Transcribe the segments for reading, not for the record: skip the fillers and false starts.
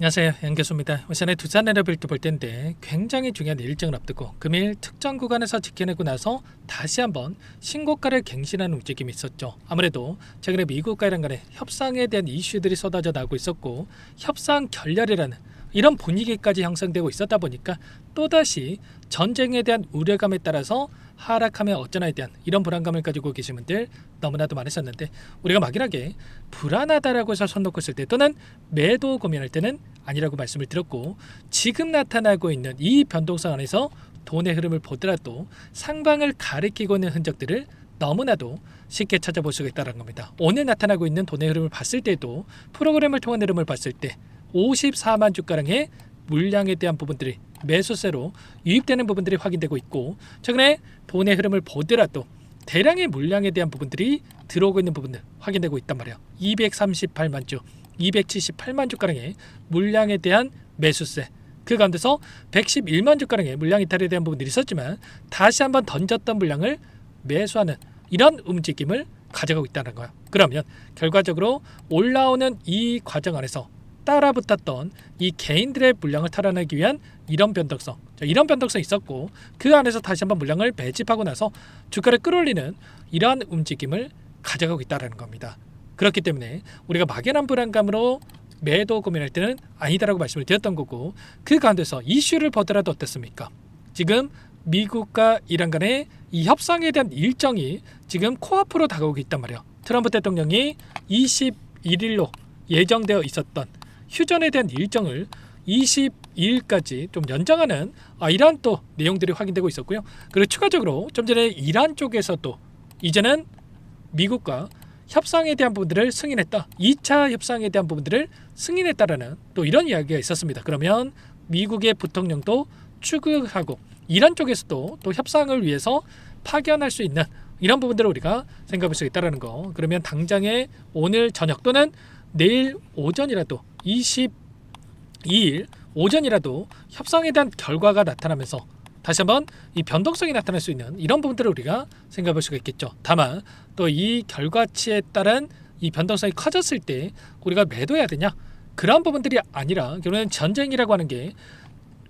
안녕하세요, 연교수입니다. 오전에 두산 에너빌트 볼 텐데 굉장히 중요한 일정을 앞두고 금일 특정 구간에서 지켜내고 나서 다시 한번 신고가를 갱신하는 움직임이 있었죠. 아무래도 최근에 미국과 이란 간의 협상에 대한 이슈들이 쏟아져 나오고 있었고 협상 결렬이라는 이런 분위기까지 형성되고 있었다 보니까 또다시 전쟁에 대한 우려감에 따라서 하락하면 어쩌나에 대한 이런 불안감을 가지고 계신 분들 너무나도 많으셨는데, 우리가 막연하게 불안하다라고 해서 손 놓고 있을 때 또는 매도 고민할 때는 아니라고 말씀을 드렸고, 지금 나타나고 있는 이 변동성 안에서 돈의 흐름을 보더라도 상방을 가리키고 있는 흔적들을 너무나도 쉽게 찾아볼 수가 있다는 겁니다. 오늘 나타나고 있는 돈의 흐름을 봤을 때도 프로그램을 통한 흐름을 봤을 때 54만 주가량의 물량에 대한 부분들이 매수세로 유입되는 부분들이 확인되고 있고, 최근에 돈의 흐름을 보더라도 대량의 물량에 대한 부분들이 들어오고 있는 부분들 확인되고 있단 말이에요. 238만 주, 278만 주가량의 물량에 대한 매수세, 그 가운데서 111만 주가량의 물량 이탈에 대한 부분들이 있었지만 다시 한번 던졌던 물량을 매수하는 이런 움직임을 가져가고 있다는 거예요. 그러면 결과적으로 올라오는 이 과정 안에서 따라붙었던 이 개인들의 물량을 탈환하기 위한 이런 변동성, 이런 변동성이 있었고, 그 안에서 다시 한번 물량을 매집하고 나서 주가를 끌어올리는 이러한 움직임을 가져가고 있다는 겁니다. 그렇기 때문에 우리가 막연한 불안감으로 매도 고민할 때는 아니다라고 말씀을 드렸던 거고, 그 가운데서 이슈를 보더라도 어떻습니까? 지금 미국과 이란 간의 이 협상에 대한 일정이 지금 코앞으로 다가오고 있단 말이에요. 트럼프 대통령이 21일로 예정되어 있었던 휴전에 대한 일정을 22일까지 좀 연장하는 이러한 또 내용들이 확인되고 있었고요. 그리고 추가적으로 좀 전에 이란 쪽에서도 이제는 미국과 협상에 대한 부분들을 승인했다, 2차 협상에 대한 부분들을 승인했다라는 또 이런 이야기가 있었습니다. 그러면 미국의 부통령도 추구하고 이란 쪽에서도 또 협상을 위해서 파견할 수 있는 이런 부분들을 우리가 생각할 수 있다는 거. 그러면 당장에 오늘 저녁 또는 내일 오전이라도 22일 오전이라도 협상에 대한 결과가 나타나면서 다시 한번 이 변동성이 나타날 수 있는 이런 부분들을 우리가 생각할 수가 있겠죠. 다만 또 이 결과치에 따른 이 변동성이 커졌을 때 우리가 매도해야 되냐, 그런 부분들이 아니라 결국은 전쟁이라고 하는 게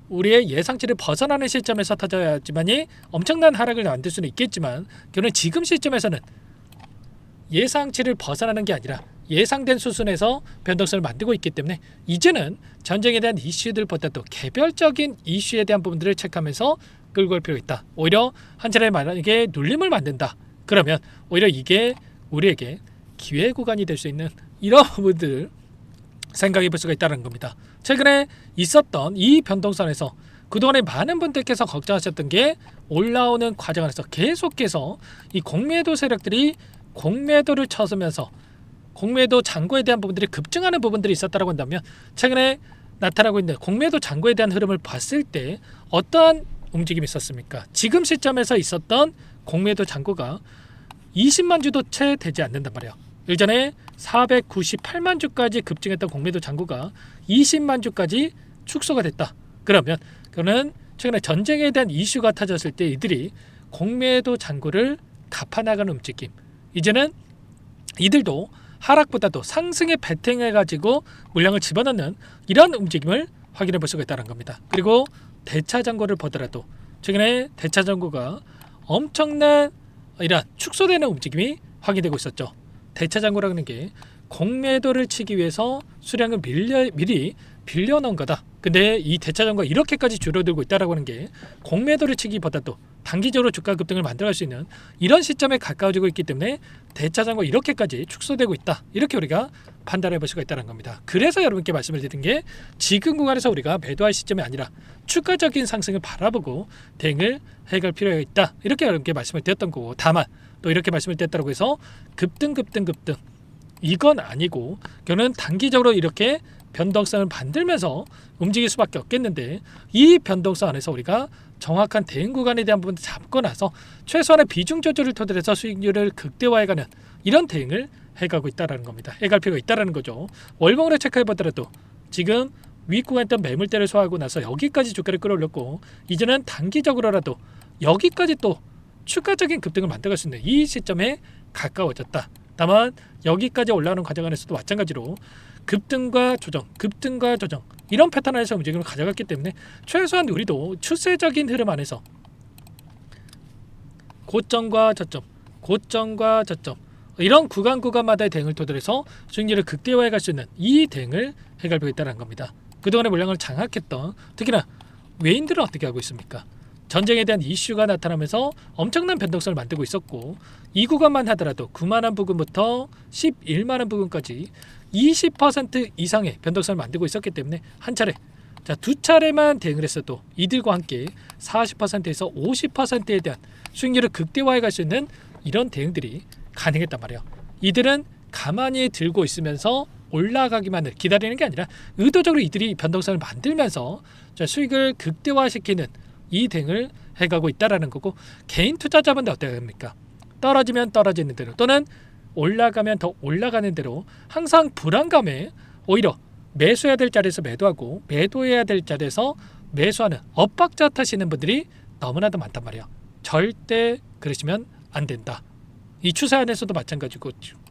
우리의 예상치를 벗어나는 시점에서 터져야지만이 엄청난 하락을 만들 수는 있겠지만, 결국은 지금 시점에서는 예상치를 벗어나는 게 아니라 예상된 수준에서 변동성을 만들고 있기 때문에 이제는 전쟁에 대한 이슈들보다도 개별적인 이슈에 대한 부분들을 체크하면서 끌고 갈 필요가 있다. 오히려 한 차례 만약에 눌림을 만든다, 그러면 오히려 이게 우리에게 기회 구간이 될 수 있는 이런 부분들을 생각해 볼 수가 있다는 겁니다. 최근에 있었던 이 변동선에서 그동안에 많은 분들께서 걱정하셨던 게 올라오는 과정 안에서 계속해서 이 공매도 세력들이 공매도를 쳐서면서 공매도 잔고에 대한 부분들이 급증하는 부분들이 있었다고 한다면, 최근에 나타나고 있는 공매도 잔고에 대한 흐름을 봤을 때 어떠한 움직임이 있었습니까? 지금 시점에서 있었던 공매도 잔고가 20만 주도 채 되지 않는단 말이에요. 일전에 498만 주까지 급증했던 공매도 잔고가 20만 주까지 축소가 됐다. 그러면 그거는 최근에 전쟁에 대한 이슈가 터졌을 때 이들이 공매도 잔고를 갚아나가는 움직임, 이제는 이들도 하락보다도 상승에 베팅해가지고 물량을 집어넣는 이런 움직임을 확인해 볼 수가 있다는 겁니다. 그리고 대차잔고를 보더라도 최근에 대차잔고가 엄청난 이런 축소되는 움직임이 확인되고 있었죠. 대차잔고라는 게 공매도를 치기 위해서 수량을 미리 빌려놓은 거다. 근데 이 대차잔고가 이렇게까지 줄어들고 있다라고 하는 게 공매도를 치기보다도 단기적으로 주가 급등을 만들어갈 수 있는 이런 시점에 가까워지고 있기 때문에 대차잔고가 이렇게까지 축소되고 있다, 이렇게 우리가 판단해 볼 수가 있다는 겁니다. 그래서 여러분께 말씀을 드린 게 지금 구간에서 우리가 매도할 시점이 아니라 추가적인 상승을 바라보고 대응을 해갈 필요가 있다, 이렇게 여러분께 말씀을 드렸던 거고, 다만 또 이렇게 말씀을 드렸다고 해서 급등 이건 아니고 결국은 단기적으로 이렇게 변동성을 만들면서 움직일 수밖에 없겠는데, 이 변동성 안에서 우리가 정확한 대응 구간에 대한 부분을 잡고 나서 최소한의 비중 조절을 토대로 해서 수익률을 극대화해가는 이런 대응을 해가고 있다는 겁니다. 해갈 필요가 있다는 거죠. 월봉으로 체크해 보더라도 지금 윗구간에 있던 매물대를 소화하고 나서 여기까지 주가를 끌어올렸고, 이제는 단기적으로라도 여기까지 또 추가적인 급등을 만들어갈 수 있는 이 시점에 가까워졌다. 다만 여기까지 올라오는 과정 안에서도 마찬가지로 급등과 조정 이런 패턴 안에서 움직임을 가져갔기 때문에 최소한 우리도 추세적인 흐름 안에서 고점과 저점 이런 구간마다의 대응을 토대로 해서 수익률을 극대화해 갈 수 있는 이 대응을 해갈고 있다는 겁니다. 그동안의 물량을 장악했던 특히나 외인들은 어떻게 하고 있습니까? 전쟁에 대한 이슈가 나타나면서 엄청난 변동성을 만들고 있었고 이 구간만 하더라도 9만원 부근부터 11만원 부근까지 20% 이상의 변동성을 만들고 있었기 때문에 한 차례 두 차례만 대응을 했어도 이들과 함께 40%에서 50%에 대한 수익률을 극대화해 갈 수 있는 이런 대응들이 가능했단 말이에요. 이들은 가만히 들고 있으면서 올라가기만을 기다리는 게 아니라 의도적으로 이들이 변동성을 만들면서 수익을 극대화시키는 이 대응을 해가고 있다라는 거고, 개인 투자자분들 어떻게 합니까? 떨어지면 떨어지는 대로 또는 올라가면 더 올라가는 대로 항상 불안감에 오히려 매수해야 될 자리에서 매도하고 매도해야 될 자리에서 매수하는 엇박자 타시는 분들이 너무나도 많단 말이에요. 절대 그러시면 안 된다. 이 추세 안에서도 마찬가지고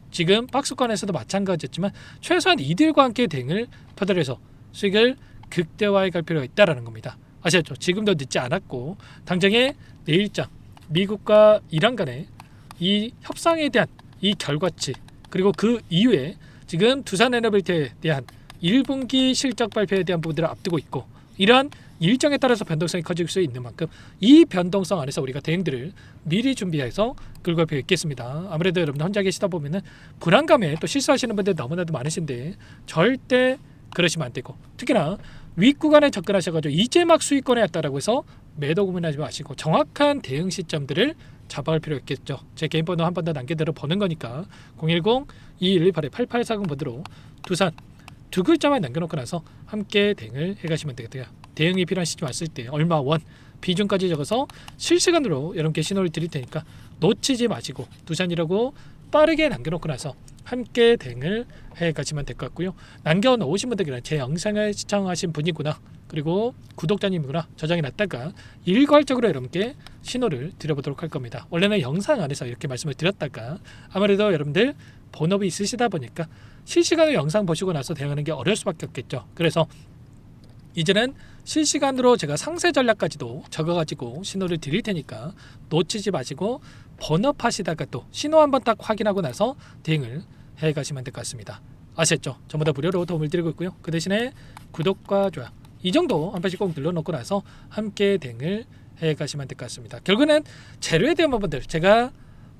지금 박스권에서도 마찬가지였지만 최소한 이들과 함께 대응을 표달해서 수익을 극대화해 갈 필요가 있다는 겁니다. 아시겠죠? 지금도 늦지 않았고 당장에 내일장 미국과 이란 간의 이 협상에 대한 이 결과치 그리고 그 이후에 지금 두산에너빌티에 대한 1분기 실적 발표에 대한 부분들을 앞두고 있고 이러한 일정에 따라서 변동성이 커질 수 있는 만큼 이 변동성 안에서 우리가 대응들을 미리 준비해서 끌고 갈 필요가 있겠습니다. 아무래도 여러분들 혼자 계시다 보면은 불안감에 또 실수하시는 분들 너무나도 많으신데 절대 그러시면 안 되고 특히나 윗구간에 접근하셔가지고 이제 막 수익권에 왔다라고 해서 매도 고민하지 마시고 정확한 대응 시점들을 잡아갈 필요가 있겠죠. 제 개인 번호 한 번 더 남겨드려 보는 거니까 010-2118-8840 번호로 두산 두 글자만 남겨놓고 나서 함께 대응을 해가시면 되겠고요. 대응이 필요한 시점 왔을 때 얼마 원 비중까지 적어서 실시간으로 여러분께 신호를 드릴 테니까 놓치지 마시고 두산이라고 빠르게 남겨놓고 나서 함께 대응을 해가시면 될 것 같고요. 남겨놓으신 분들은 제 영상을 시청하신 분이구나 그리고 구독자님이구나 저장해 놨다가 일괄적으로 여러분께 신호를 드려보도록 할 겁니다. 원래는 영상 안에서 이렇게 말씀을 드렸다가 아무래도 여러분들 본업이 있으시다 보니까 실시간으로 영상 보시고 나서 대응하는 게 어려울 수밖에 없겠죠. 그래서 이제는 실시간으로 제가 상세 전략까지도 적어가지고 신호를 드릴 테니까 놓치지 마시고 번업하시다가 또 신호 한번 딱 확인하고 나서 대응을 해가시면 될 것 같습니다. 아시겠죠? 전부 다 무료로 도움을 드리고 있고요. 그 대신에 구독과 좋아요 이 정도 한 번씩 꼭 눌러놓고 나서 함께 대응을 해가시면 될 것 같습니다. 결국에는 재료에 대한 부분들 제가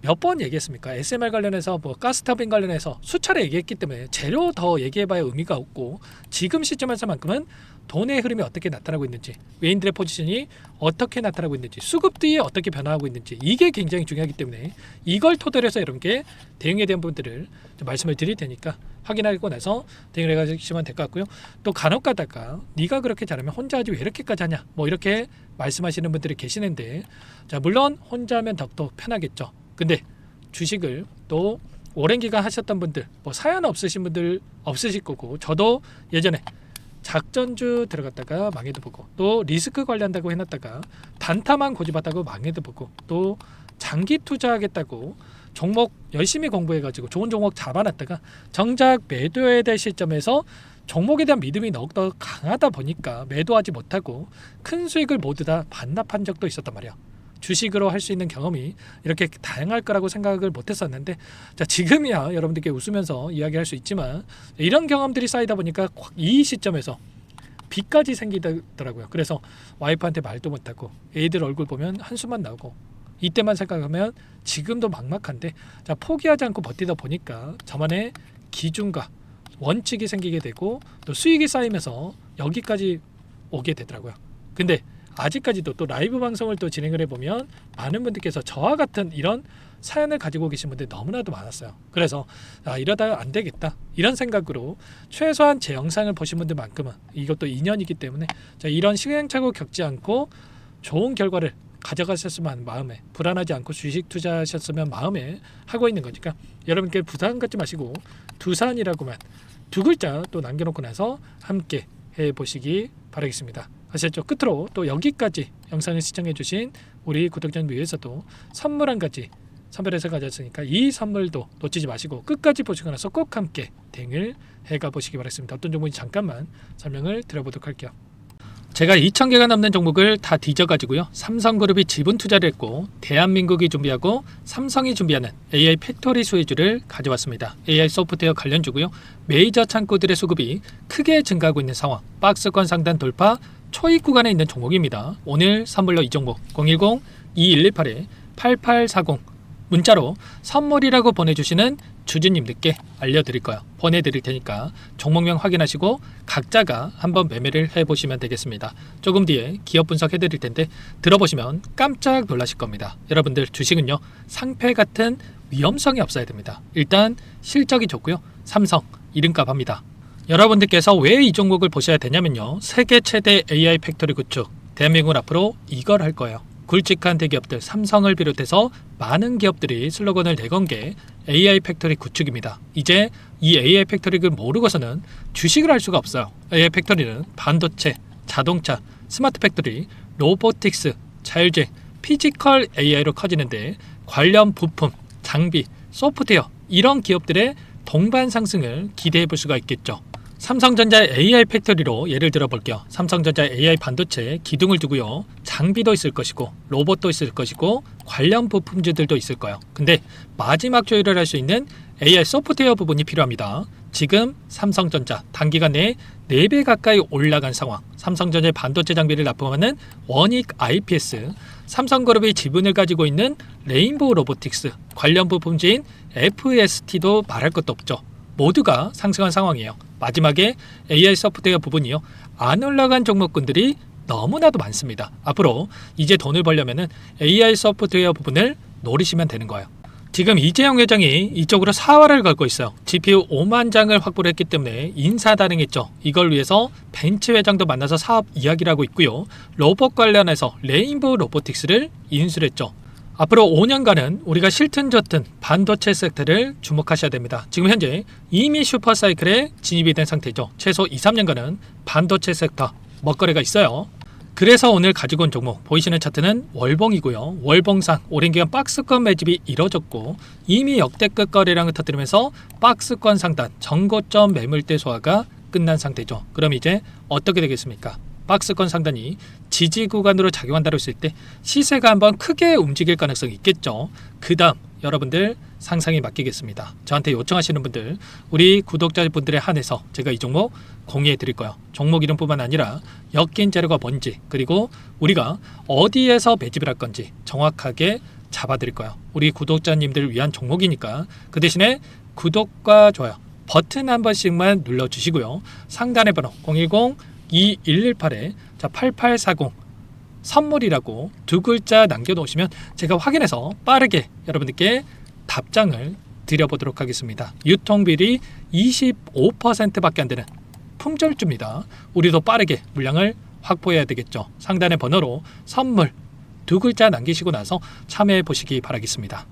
몇 번 얘기했습니까? SMR 관련해서 가스터빈 관련해서 수차례 얘기했기 때문에 재료 더 얘기해봐야 의미가 없고 지금 시점에서만큼은 돈의 흐름이 어떻게 나타나고 있는지 외인들의 포지션이 어떻게 나타나고 있는지 수급 뒤에 어떻게 변화하고 있는지 이게 굉장히 중요하기 때문에 이걸 토대로 해서 여러분께 대응에 대한 부분들을 좀 말씀을 드릴 테니까 확인하고 나서 대응을 해가시면 될 것 같고요. 또 간혹 가다가 네가 그렇게 잘하면 혼자 하지 왜 이렇게까지 하냐 이렇게 말씀하시는 분들이 계시는데 자 물론 혼자 하면 더욱더 편하겠죠. 근데 주식을 또 오랜 기간 하셨던 분들 사연 없으신 분들 없으실 거고 저도 예전에 작전주 들어갔다가 망해도 보고 또 리스크 관리한다고 해놨다가 단타만 고집하다고 망해도 보고 또 장기 투자하겠다고 종목 열심히 공부해가지고 좋은 종목 잡아놨다가 정작 매도해야 될 시점에서 종목에 대한 믿음이 더욱더 강하다 보니까 매도하지 못하고 큰 수익을 모두 다 반납한 적도 있었단 말이야. 주식으로 할 수 있는 경험이 이렇게 다양할 거라고 생각을 못했었는데 자 지금이야 여러분들께 웃으면서 이야기할 수 있지만 이런 경험들이 쌓이다 보니까 이 시점에서 빚까지 생기더라고요. 그래서 와이프한테 말도 못하고 애들 얼굴 보면 한숨만 나오고 이때만 생각하면 지금도 막막한데 자 포기하지 않고 버티다 보니까 저만의 기준과 원칙이 생기게 되고 또 수익이 쌓이면서 여기까지 오게 되더라고요. 근데 아직까지도 또 라이브 방송을 또 진행을 해보면 많은 분들께서 저와 같은 이런 사연을 가지고 계신 분들이 너무나도 많았어요. 그래서 이러다가 안 되겠다 이런 생각으로 최소한 제 영상을 보신 분들만큼은 이것도 인연이기 때문에 이런 시행착오 겪지 않고 좋은 결과를 가져가셨으면 하는 마음에 불안하지 않고 주식 투자하셨으면 마음에 하고 있는 거니까 여러분께 부담 갖지 마시고 두산이라고만 두 글자 또 남겨놓고 나서 함께 해보시기 바라겠습니다. 아시죠? 끝으로 또 여기까지 영상을 시청해주신 우리 구독자님 위해서도 선물 한 가지 선별해서 가졌으니까 이 선물도 놓치지 마시고 끝까지 보시고 나서 꼭 함께 대응을 해가 보시기 바랍니다. 어떤 종목인지 잠깐만 설명을 드려보도록 할게요. 제가 2,000개가 넘는 종목을 다 뒤져가지고요. 삼성그룹이 지분 투자를 했고 대한민국이 준비하고 삼성이 준비하는 AI 팩토리 수혜주를 가져왔습니다. AI 소프트웨어 관련주고요. 메이저 창고들의 수급이 크게 증가하고 있는 상황, 박스권 상단 돌파 초입 구간에 있는 종목입니다. 오늘 선물로 이 종목 010-2118-8840 문자로 선물이라고 보내주시는 주주님들께 알려드릴 거예요. 보내드릴 테니까 종목명 확인하시고 각자가 한번 매매를 해보시면 되겠습니다. 조금 뒤에 기업 분석해드릴 텐데 들어보시면 깜짝 놀라실 겁니다. 여러분들 주식은요 상패 같은 위험성이 없어야 됩니다. 일단 실적이 좋고요. 삼성 이름값 합니다. 여러분들께서 왜 이 종목을 보셔야 되냐면요. 세계 최대 AI 팩토리 구축 대한민국은 앞으로 이걸 할 거예요. 굵직한 대기업들 삼성을 비롯해서 많은 기업들이 슬로건을 내건 게 AI 팩토리 구축입니다. 이제 이 AI 팩토리를 모르고서는 주식을 할 수가 없어요. AI 팩토리는 반도체, 자동차, 스마트 팩토리, 로보틱스, 자율주행, 피지컬 AI로 커지는데 관련 부품, 장비, 소프트웨어 이런 기업들의 동반 상승을 기대해 볼 수가 있겠죠. 삼성전자의 AI 팩토리로 예를 들어 볼게요. 삼성전자 AI 반도체에 기둥을 두고요. 장비도 있을 것이고 로봇도 있을 것이고 관련 부품주들도 있을 거예요. 근데 마지막 조율을 할 수 있는 AI 소프트웨어 부분이 필요합니다. 지금 삼성전자 단기간 내에 4배 가까이 올라간 상황. 삼성전자의 반도체 장비를 납품하는 원익 IPS, 삼성그룹이 지분을 가지고 있는 레인보우 로보틱스, 관련 부품주인 FST도 말할 것도 없죠. 모두가 상승한 상황이에요. 마지막에 AI 소프트웨어 부분이요. 안 올라간 종목군들이 너무나도 많습니다. 앞으로 이제 돈을 벌려면 AI 소프트웨어 부분을 노리시면 되는 거예요. 지금 이재용 회장이 이쪽으로 사활을 걸고 있어요. GPU 5만 장을 확보를 했기 때문에 인사단행했죠. 이걸 위해서 벤츠 회장도 만나서 사업 이야기를 하고 있고요. 로봇 관련해서 레인보우 로보틱스를 인수를 했죠. 앞으로 5년간은 우리가 싫든 좋든 반도체 섹터를 주목하셔야 됩니다. 지금 현재 이미 슈퍼사이클에 진입이 된 상태죠. 최소 2, 3년간은 반도체 섹터 먹거리가 있어요. 그래서 오늘 가지고 온 종목 보이시는 차트는 월봉이고요. 월봉상 오랜 기간 박스권 매집이 이뤄졌고 이미 역대급 거래량을 터뜨리면서 박스권 상단 전고점 매물대 소화가 끝난 상태죠. 그럼 이제 어떻게 되겠습니까? 박스권 상단이 지지 구간으로 작용한다고 했을 때 시세가 한번 크게 움직일 가능성이 있겠죠. 그 다음 여러분들 상상에 맡기겠습니다. 저한테 요청하시는 분들 우리 구독자분들에 한해서 제가 이 종목 공유해 드릴 거예요. 종목 이름뿐만 아니라 엮인 재료가 뭔지 그리고 우리가 어디에서 매집을 할 건지 정확하게 잡아 드릴 거예요. 우리 구독자님들을 위한 종목이니까 그 대신에 구독과 좋아요 버튼 한 번씩만 눌러주시고요. 상단의 번호 010-2118-8840 선물이라고 2글자 남겨놓으시면 제가 확인해서 빠르게 여러분들께 답장을 드려보도록 하겠습니다. 유통비리 25%밖에 안 되는 품절주입니다. 우리도 빠르게 물량을 확보해야 되겠죠. 상단의 번호로 선물 2글자 남기시고 나서 참여해 보시기 바라겠습니다.